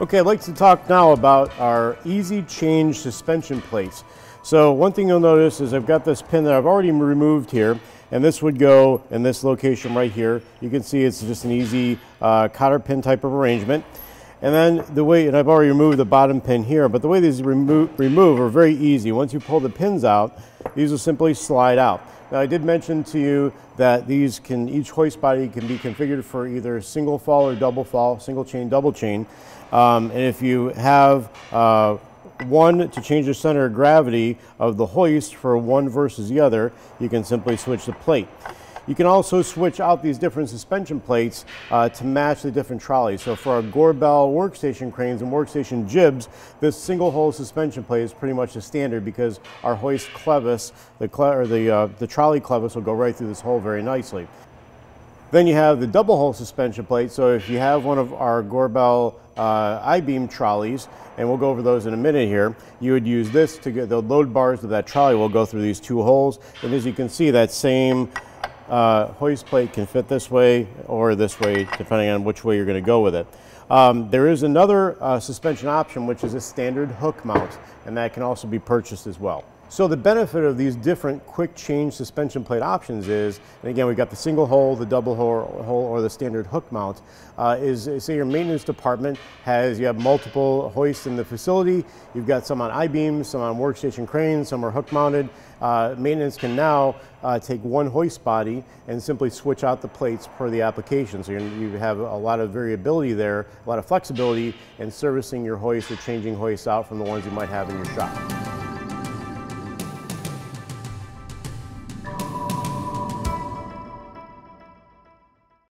Okay, I'd like to talk now about our easy change suspension plates. So one thing you'll notice is I've got this pin that I've already removed here, and this would go in this location right here. You can see it's just an easy cotter pin type of arrangement. And then the way, and I've already removed the bottom pin here, but the way these remove are very easy. Once you pull the pins out, these will simply slide out. Now I did mention to you that these can, each hoist body can be configured for either single fall or double fall, single chain, double chain. And if you have one to change the center of gravity of the hoist for one versus the other, you can simply switch the plate. You can also switch out these different suspension plates to match the different trolleys. So for our Gorbel workstation cranes and workstation jibs, this single hole suspension plate is pretty much the standard because our hoist clevis, the trolley clevis will go right through this hole very nicely. Then you have the double hole suspension plate. So if you have one of our Gorbel I-beam trolleys, and we'll go over those in a minute here, you would use this to get the load bars of that trolley will go through these two holes. And as you can see, that same hoist plate can fit this way or this way, depending on which way you're going to go with it. There is another suspension option, which is a standard hook mount, and that can also be purchased as well. So the benefit of these different quick change suspension plate options is, and again, we've got the single hole, the double hole, or the standard hook mount, is say your maintenance department you have multiple hoists in the facility, you've got some on I-beams, some on workstation cranes, some are hook mounted. Maintenance can now take one hoist body and simply switch out the plates per the application. So you have a lot of variability there, a lot of flexibility in servicing your hoist or changing hoists out from the ones you might have in your shop.